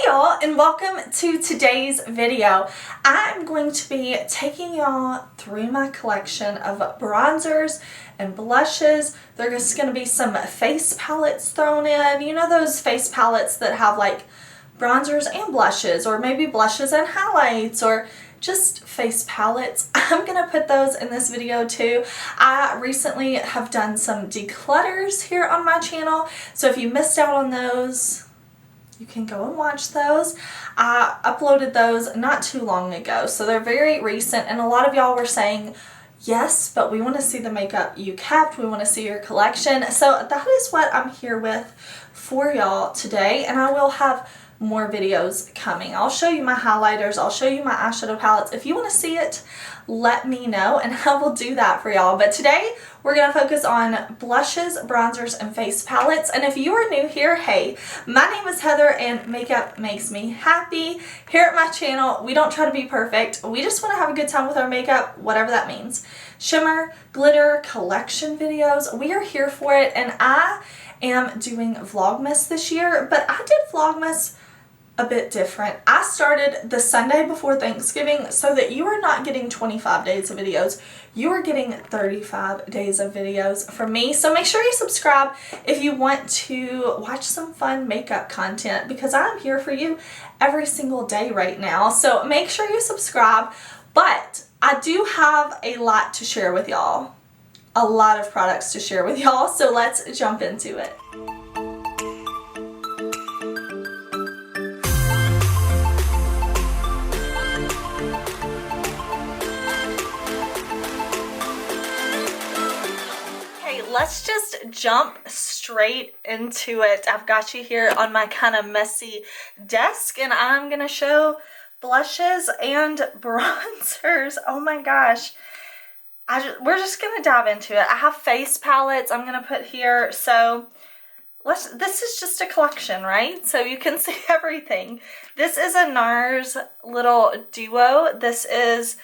y'all, and welcome to today's video. I'm going to be taking y'all through my collection of bronzers and blushes. There's going to be some face palettes thrown in. You know those face palettes that have like bronzers and blushes, or maybe blushes and highlights, or just face palettes. I'm going to put those in this video too. I recently have done some declutters here on my channel, so if you missed out on those, you can go and watch those. I uploaded those not too long ago, so they're very recent, and a lot of y'all were saying, yes, but we want to see the makeup you kept, we want to see your collection. So that is what I'm here with for y'all today, and I will have more videos coming. I'll show you my highlighters, I'll show you my eyeshadow palettes. If you want to see it, let me know and I will do that for y'all. But today we're going to focus on blushes, bronzers, and face palettes. And if you are new here, hey, my name is Heather and makeup makes me happy. Here at my channel, we don't try to be perfect. We just want to have a good time with our makeup, whatever that means. Shimmer, glitter, collection videos, we are here for it. And I am doing Vlogmas this year, but I did Vlogmas a bit different. I started the Sunday before Thanksgiving so that you are not getting 25 days of videos. You are getting 35 days of videos from me. So make sure you subscribe if you want to watch some fun makeup content, because I'm here for you every single day right now. So make sure you subscribe. But I do have a lot to share with y'all. A lot of products to share with y'all. So let's jump into it. Let's just jump straight into it. I've got you here on my kind of messy desk, and I'm gonna show blushes and bronzers. Oh my gosh, we're just gonna dive into it. I have face palettes I'm gonna put here, so this is just a collection, right? So you can see everything. This is a Nars little duo. This is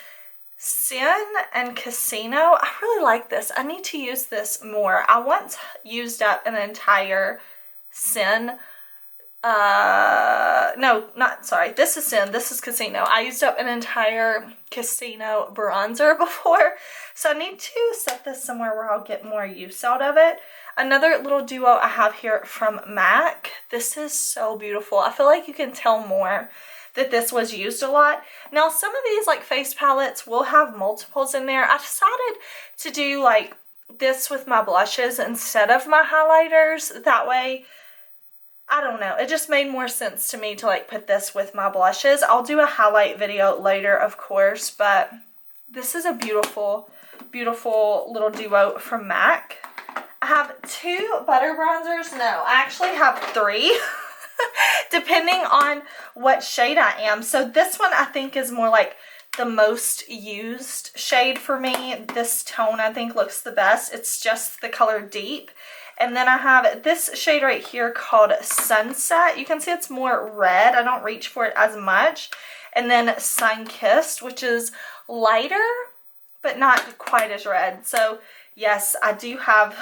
Sin and Casino. I really like this. I need to use this more. I once used up an entire Sin. No, not, sorry. This is Sin. This is Casino. I used up an entire Casino bronzer before. So I need to set this somewhere where I'll get more use out of it. Another little duo I have here from MAC. This is so beautiful. I feel like you can tell more that this was used a lot. Now some of these like face palettes will have multiples in there. I decided to do like this with my blushes instead of my highlighters. That way, I don't know, it just made more sense to me to like put this with my blushes. I'll do a highlight video later, of course, but this is a beautiful, beautiful little duo from MAC. I have two butter bronzers. No, I actually have three. Depending on what shade I am. So this one I think is more like the most used shade for me. This tone I think looks the best. It's just the color Deep. And then I have this shade right here called Sunset. You can see it's more red. I don't reach for it as much. And then Sun Kissed, which is lighter but not quite as red. So yes, I do have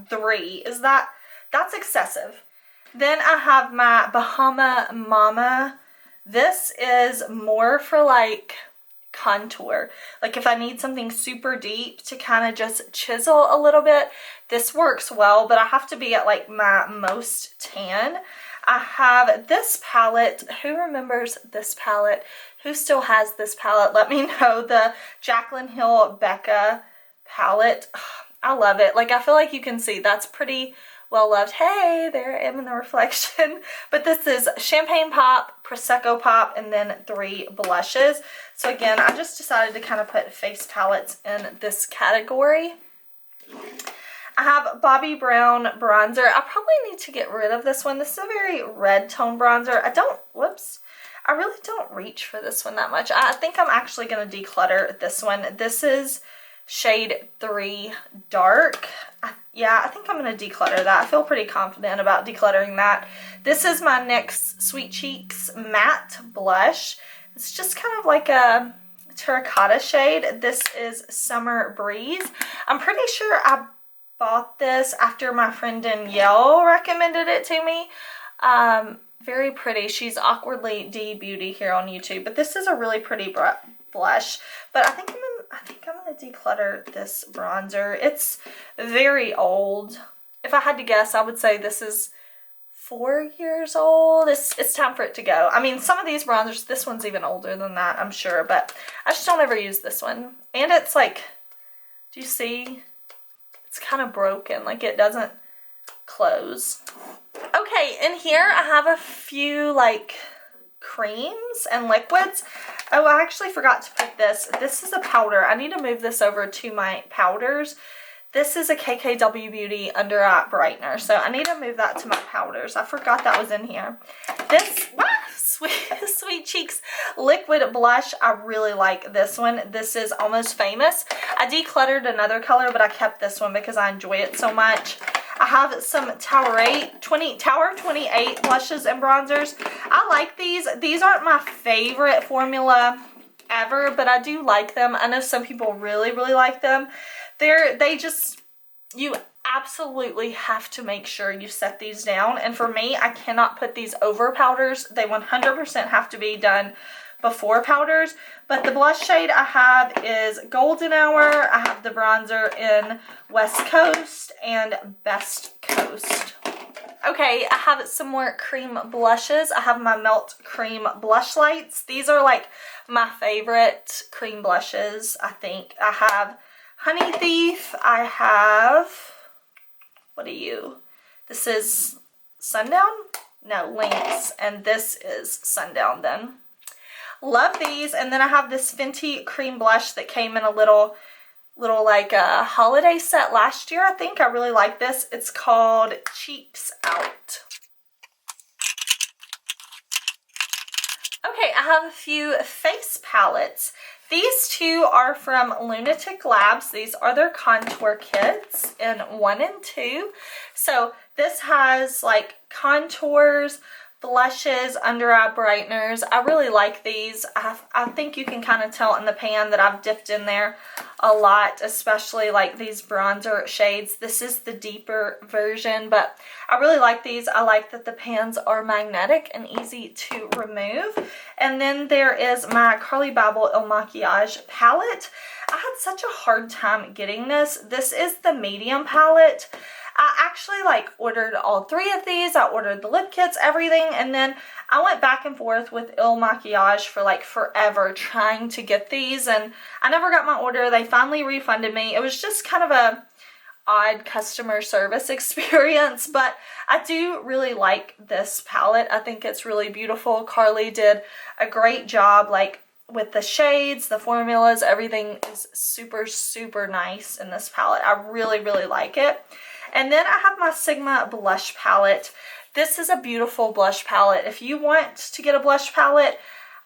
three. That's excessive. Then I have my Bahama Mama. This is more for like contour. Like if I need something super deep to kind of just chisel a little bit, this works well, but I have to be at like my most tan. I have this palette. Who remembers this palette? Who still has this palette? Let me know. The Jaclyn Hill Becca palette. I love it. Like I feel like you can see that's pretty well loved. Hey, there I am in the reflection. But this is Champagne Pop, Prosecco Pop, and then three blushes. So again, I just decided to kind of put face palettes in this category. I have Bobbi Brown bronzer. I probably need to get rid of this one. This is a very red tone bronzer. I really don't reach for this one that much. I think I'm actually going to declutter this one. This is shade 3 Dark. Yeah, I think I'm going to declutter that. I feel pretty confident about decluttering that. This is my NYX Sweet Cheeks Matte Blush. It's just kind of like a terracotta shade. This is Summer Breeze. I'm pretty sure I bought this after my friend Danielle recommended it to me. Very pretty. She's Awkwardly D Beauty here on YouTube. But this is a really pretty blush. But I think I'm gonna declutter this bronzer. It's very old. If I had to guess, I would say this is 4 years old. It's time for it to go. I mean, some of these bronzers, this one's even older than that, I'm sure, but I just don't ever use this one. And it's like, do you see? It's kind of broken, like it doesn't close. Okay, in here I have a few like creams and liquids. Oh, I actually forgot to put this. This is a powder. I need to move this over to my powders. This is a Kkw Beauty Under Eye Brightener, so I need to move that to my powders. I forgot that was in here. This Sweet Cheeks Liquid Blush, I really like this one. This is Almost Famous. I decluttered another color, but I kept this one because I enjoy it so much. I have some Tower 28 blushes and bronzers. I like these. These aren't my favorite formula ever, but I do like them. I know some people really, really like them. You absolutely have to make sure you set these down. And for me, I cannot put these over powders. They 100% have to be done before powders. But the blush shade I have is Golden Hour. I have the bronzer in West Coast and Best Coast. Okay, I have some more cream blushes. I have my Melt Cream Blush Lights. These are like my favorite cream blushes, I think. I have Honey Thief. I have, what are you? This is Sundown? No, Lynx. And this is Sundown then. Love these. And then I have this Fenty cream blush that came in a little like a holiday set last year, I think. I really like this. It's called Cheeks Out. Okay, I have a few face palettes. These two are from Lunatic Labs. These are their contour kits in 1 and 2. So this has like contours, blushes, under eye brighteners. I really like these. I think you can kind of tell in the pan that I've dipped in there a lot, especially like these bronzer shades. This is the deeper version, but I really like these. I like that the pans are magnetic and easy to remove. And then there is my CARLI MAKIAGE palette. I had such a hard time getting this. This is the medium palette. I actually like ordered all 3 of these. I ordered the lip kits, everything, and then I went back and forth with Makiage for like forever trying to get these, and I never got my order. They finally refunded me. It was just kind of a odd customer service experience, but I do really like this palette. I think it's really beautiful. CARLI did a great job like with the shades, the formulas, everything is super, super nice in this palette. I really, really like it. And then I have my Sigma blush palette. This is a beautiful blush palette. If you want to get a blush palette,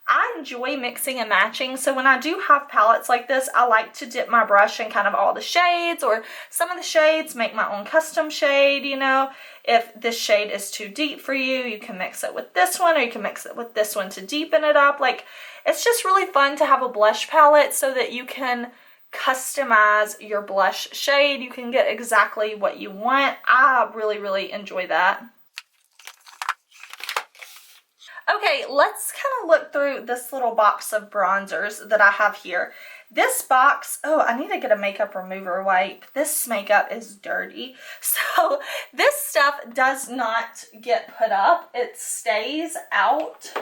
I enjoy mixing and matching. So when I do have palettes like this, I like to dip my brush in kind of all the shades, or some of the shades, make my own custom shade, you know. If this shade is too deep for you, you can mix it with this one, or you can mix it with this one to deepen it up. Like, it's just really fun to have a blush palette so that you can customize your blush shade. You can get exactly what you want. I really, really enjoy that. Okay, let's kind of look through this little box of bronzers that I have here. This box, oh, I need to get a makeup remover wipe. This makeup is dirty. So this stuff does not get put up. It stays out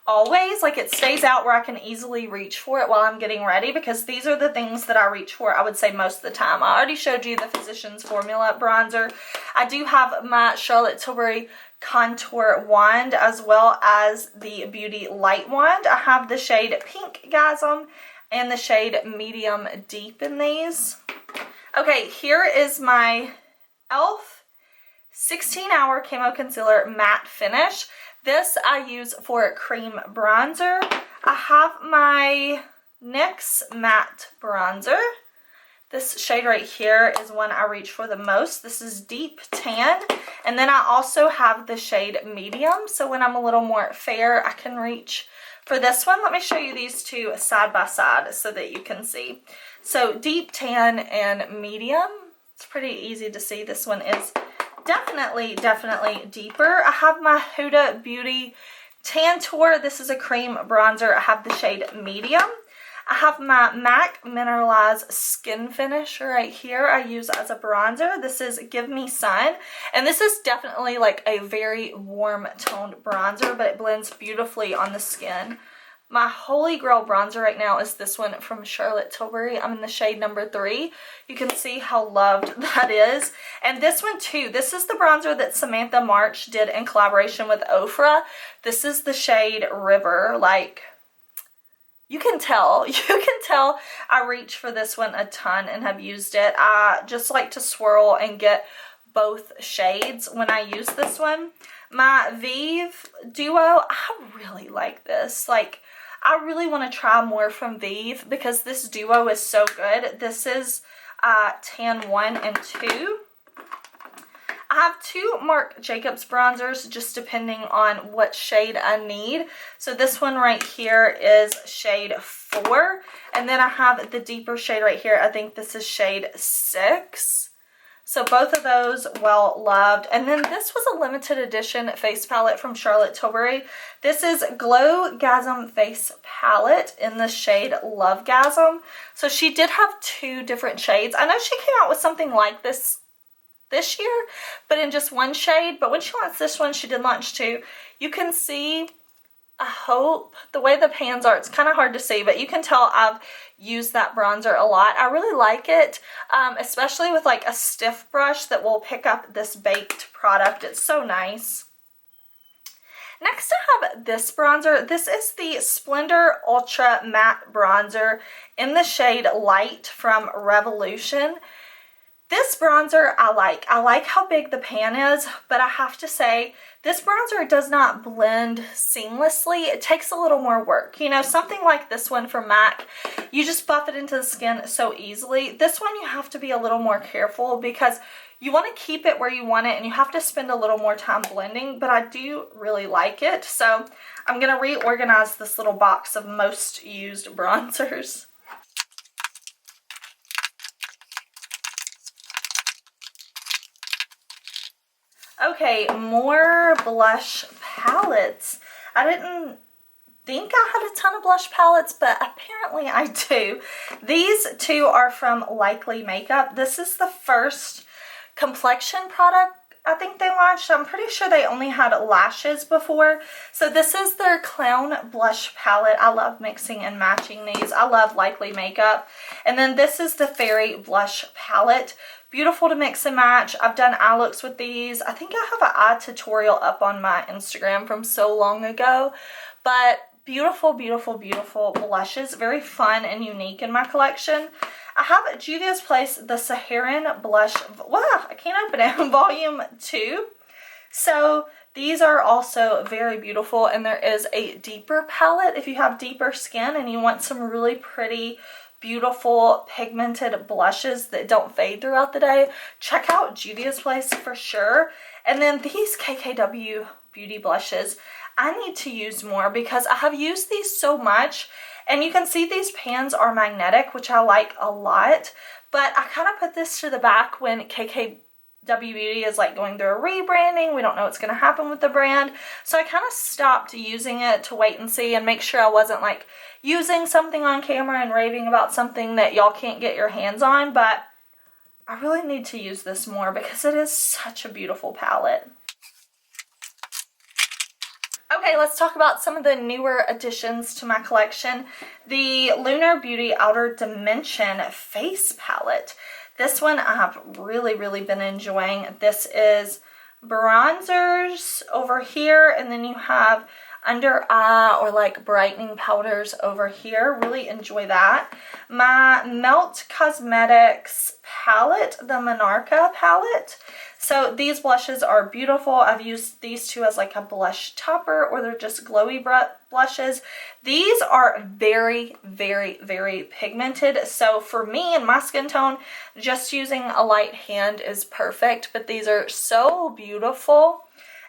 always. Like, it stays out where I can easily reach for it while I'm getting ready, because these are the things that I reach for, I would say, most of the time. I already showed you the Physicians Formula bronzer. I do have my Charlotte Tilbury contour wand, as well as the Beauty Light wand. I have the shade Pink Gasm and the shade Medium Deep in these. Okay, here is my e.l.f. 16-Hour Camo Concealer Matte Finish. This I use for cream bronzer. I have my NYX Matte Bronzer. This shade right here is one I reach for the most. This is Deep Tan. And then I also have the shade Medium. So when I'm a little more fair, I can reach for this one. Let me show you these two side by side so that you can see. So Deep Tan and Medium. It's pretty easy to see. This one is definitely deeper. I have my Huda Beauty Tantour. This is a cream bronzer. I have the shade medium. I have my MAC Mineralized Skin Finish right here I use as a bronzer. This is Give Me Sun, and this is definitely like a very warm toned bronzer, but it blends beautifully on the skin. My holy grail bronzer right now is this one from Charlotte Tilbury. I'm in the shade number 3. You can see how loved that is. And this one too, this is the bronzer that Samantha March did in collaboration with OFRA. This is the shade River. Like, you can tell I reach for this one a ton and have used it. I just like to swirl and get both shades when I use this one. My Vive Duo, I really like this. Like, I really want to try more from Vive because this duo is so good. This is Tan 1 and 2. I have 2 Marc Jacobs bronzers, just depending on what shade I need. So this one right here is shade 4. And then I have the deeper shade right here. I think this is shade 6. So both of those well loved. And then this was a limited edition face palette from Charlotte Tilbury. This is Glowgasm Face Palette in the shade Lovegasm. So she did have 2 different shades. I know she came out with something like this year, but in just 1 shade. But when she launched this one, she did launch 2. You can see, I hope, the way the pans are, it's kind of hard to see, but you can tell I've used that bronzer a lot. I really like it, especially with like a stiff brush that will pick up this baked product. It's so nice. Next I have this bronzer. This is the Splendor Ultra Matte Bronzer in the shade Light from Revolution. This bronzer I like. I like how big the pan is, but I have to say, this bronzer does not blend seamlessly. It takes a little more work. You know, something like this one from MAC, you just buff it into the skin so easily. This one you have to be a little more careful because you want to keep it where you want it and you have to spend a little more time blending, but I do really like it. So I'm going to reorganize this little box of most used bronzers. Okay, more blush palettes. I didn't think I had a ton of blush palettes, but apparently I do. These 2 are from Likely Makeup. This is the first complexion product I think they launched. I'm pretty sure they only had lashes before. So this is their Clown Blush Palette. I love mixing and matching these. I love Likely Makeup. And then this is the Fairy Blush Palette. Beautiful to mix and match. I've done eye looks with these. I think I have an eye tutorial up on my Instagram from so long ago. But beautiful, beautiful, beautiful blushes. Very fun and unique in my collection. I have at JUVIA'S Place the Saharan Blush, wow, I can't open it, Volume 2. So these are also very beautiful, and there is a deeper palette if you have deeper skin and you want some really pretty, beautiful pigmented blushes that don't fade throughout the day. Check out JUVIA'S Place for sure. And then these Kkw Beauty Blushes, I need to use more because I have used these so much. And you can see these pans are magnetic, which I like a lot. But I kind of put this to the back when Kkw Beauty is like going through a rebranding. We don't know what's going to happen with the brand. So I kind of stopped using it to wait and see and make sure I wasn't like using something on camera and raving about something that y'all can't get your hands on. But I really need to use this more because it is such a beautiful palette. Okay, let's talk about some of the newer additions to my collection. The Lunar Beauty Outer Dimension Face Palette. This one I have really been enjoying. This is bronzers over here, and then you have under eye or like brightening powders over here. Really enjoy that. My Melt Cosmetics palette, the Monarca palette. So these blushes are beautiful. I've used these 2 as like a blush topper, or they're just glowy blushes. These are very pigmented. So for me and my skin tone, just using a light hand is perfect. But these are so beautiful.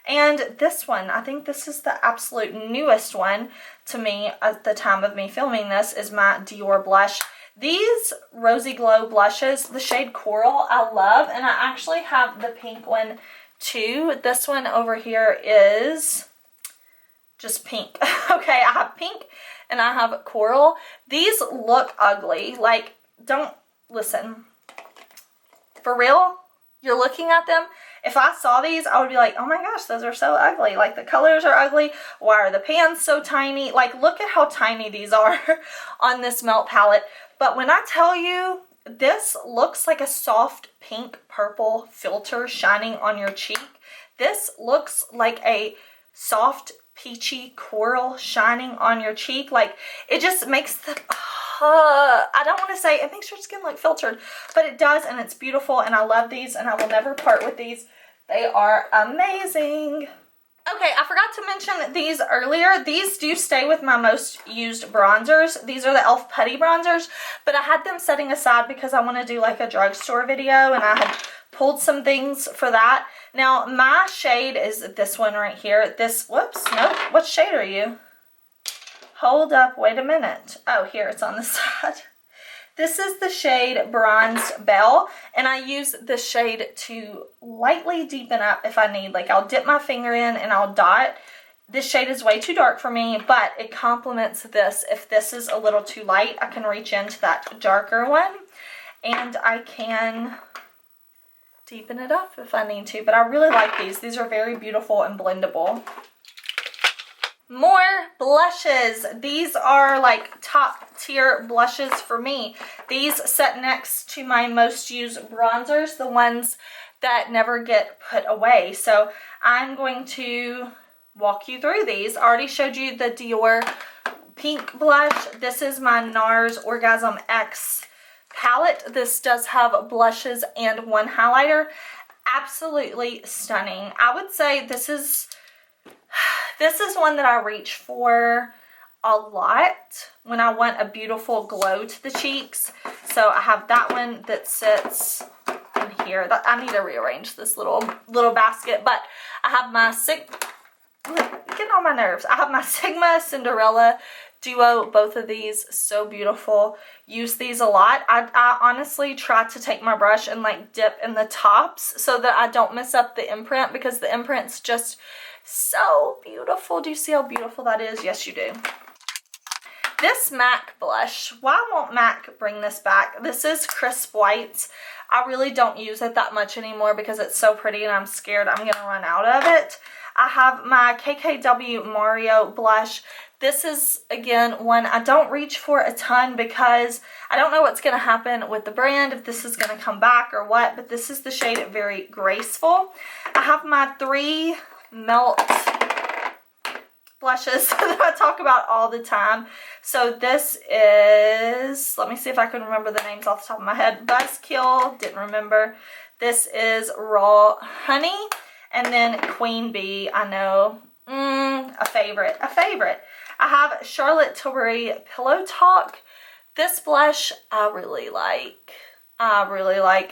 And this one, I think this is the absolute newest one to me at the time of me filming this, is my Dior blush. These Rosy Glow blushes, the shade Coral, I love, and I actually have the pink one two. This one over here is just pink. Okay, I have pink and I have coral. These look ugly. Like, don't listen. For real, you're looking at them. If I saw these, I would be like, oh my gosh, those are so ugly. Like, the colors are ugly. Why are the pans so tiny? Like, look at how tiny these are on this melt palette. But when I tell you, this looks like a soft pink purple filter shining on your cheek. This looks like a soft peachy coral shining on your cheek. Like, it just makes the I don't want to say it makes your skin look filtered, but it does, and it's beautiful, and I love these, and I will never part with these. They are amazing. Okay, I forgot to mention these earlier. These do stay with my most used bronzers. These are the e.l.f. Putty Bronzers, but I had them setting aside because I want to do like a drugstore video, and I had pulled some things for that. Now, my shade is this one right here. This, whoops, nope. What shade are you? Hold up, wait a minute. Oh, here, it's on the side. This is the shade Bronzed Belle, and I use this shade to lightly deepen up if I need. Like, I'll dip my finger in and I'll dot. This shade is way too dark for me, but it complements this. If this is a little too light, I can reach into that darker one, and I can deepen it up if I need to. But I really like these. These are very beautiful and blendable. More blushes. These are like top tier blushes for me. These sit next to my most used bronzers, the ones that never get put away. So I'm going to walk you through these. I already showed you the Dior pink blush. This is my Nars Orgasm X palette. This does have blushes and one highlighter. Absolutely stunning. I would say this is one that I reach for a lot when I want a beautiful glow to the cheeks. So I have that one that sits in here. I need to rearrange this little basket, but I have my getting on my nerves. I have my Sigma Cinderella Duo, both of these, so beautiful. Use these a lot. I honestly try to take my brush and like dip in the tops so that I don't mess up the imprint, because the imprint's just so beautiful. Do you see how beautiful that is? Yes, you do. This MAC blush, why won't MAC bring this back? This is Crisp Whites. I really don't use it that much anymore because it's so pretty and I'm scared I'm gonna run out of it. I have my Kkw Mario blush. This is, again, one I don't reach for a ton because I don't know what's going to happen with the brand, if this is going to come back or what, but this is the shade Very Graceful. I have my 3 melt blushes that I talk about all the time. So this is, let me see if I can remember the names off the top of my head. Buzzkill, didn't remember. This is Raw Honey. And then Queen Bee, I know, a favorite. I have Charlotte Tilbury Pillow Talk. This blush I really like.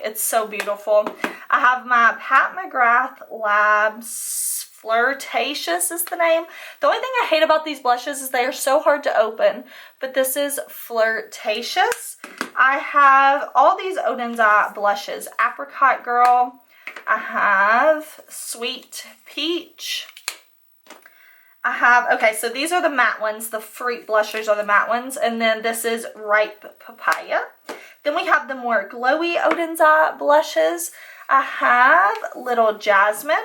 It's so beautiful. I have my Pat McGrath Labs Flirtatious is the name. The only thing I hate about these blushes is they are so hard to open, but this is Flirtatious. I have all these ODEN'S blushes. Apricot Girl. I have Sweet Peach. I have, okay, so these are the matte ones. The fruit blushers are the matte ones. And then this is Ripe Papaya. Then we have the more glowy ODEN'S blushes. I have Little Jasmine.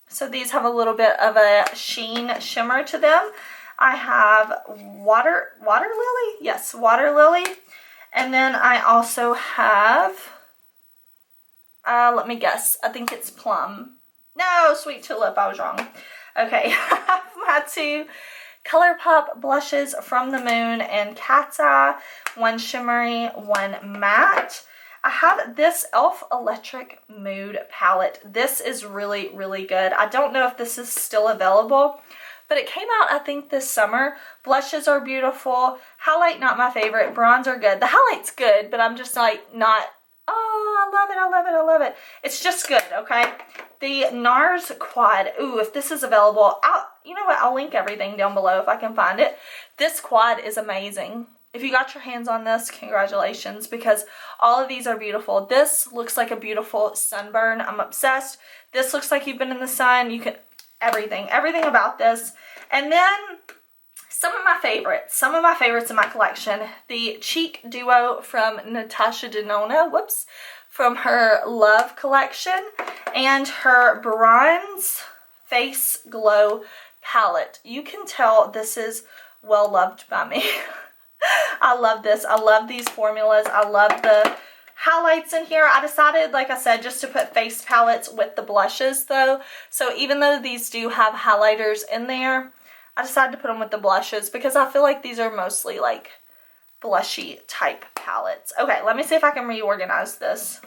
So these have a little bit of a sheen shimmer to them. I have Water Lily? Yes, Water Lily. And then I also have, let me guess, I think it's Plum. No, Sweet Tulip, I was wrong. Okay, I have my 2 ColourPop blushes from the Moon and Cat's Eye. One shimmery, one matte. I have this e.l.f. Electric Mood palette. This is really, really good. I don't know if this is still available, but it came out, I think, this summer. Blushes are beautiful. Highlight, not my favorite. Bronzer, good. The highlight's good, but I'm just like, not, oh, I love it. It's just good, okay? The Nars Quad. Ooh, if this is available, you know what? I'll link everything down below if I can find it. This quad is amazing. If you got your hands on this, congratulations, because all of these are beautiful. This looks like a beautiful sunburn. I'm obsessed. This looks like you've been in the sun. You can, everything about this. And then some of my favorites in my collection, the Cheek Duo from NATASHA DENONA, from her Love collection, and her Bronze Face Glow palette. You can tell this is well loved by me. I love this. I love these formulas. I love the highlights in here. I decided, like I said, just to put face palettes with the blushes though. So even though these do have highlighters in there, I decided to put them with the blushes because I feel like these are mostly like blushy type palettes. Okay, let me see if I can reorganize this.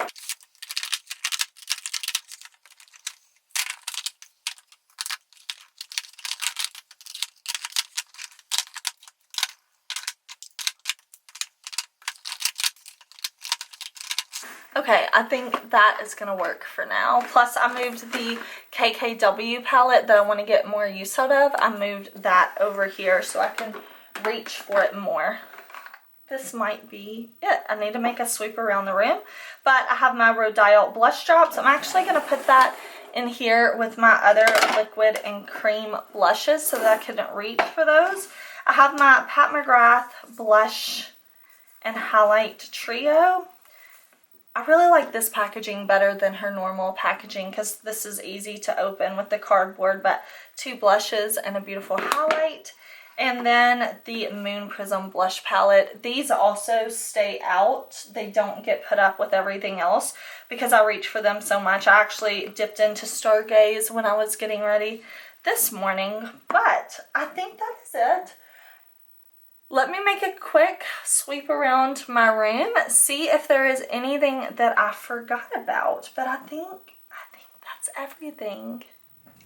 Okay, I think that is going to work for now. Plus, I moved the Kkw palette that I want to get more use out of. I moved that over here so I can reach for it more. This might be it. I need to make a sweep around the room. But I have my Rodial blush drops. I'm actually going to put that in here with my other liquid and cream blushes so that I can reach for those. I have my Pat McGrath blush and highlight trio. I really like this packaging better than her normal packaging because this is easy to open with the cardboard, but 2 blushes and a beautiful highlight. And then the Moon Prism blush palette. These also stay out. They don't get put up with everything else because I reach for them so much. I actually dipped into Stargaze when I was getting ready this morning, but I think that is it. Let me make a quick sweep around my room, see if there is anything that I forgot about, but I think that's everything.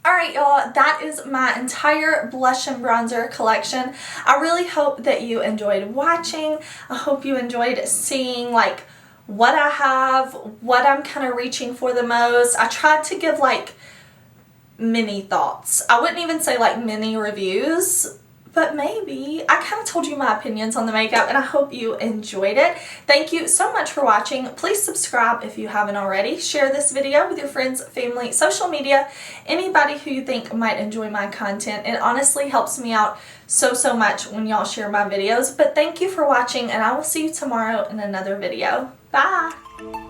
Alright y'all, that is my entire blush and bronzer collection. I really hope that you enjoyed watching. I hope you enjoyed seeing like what I have, what I'm kind of reaching for the most. I tried to give like mini thoughts. I wouldn't even say like mini reviews, but maybe. I kind of told you my opinions on the makeup and I hope you enjoyed it. Thank you so much for watching. Please subscribe if you haven't already. Share this video with your friends, family, social media, anybody who you think might enjoy my content. It honestly helps me out so much when y'all share my videos. But thank you for watching and I will see you tomorrow in another video. Bye!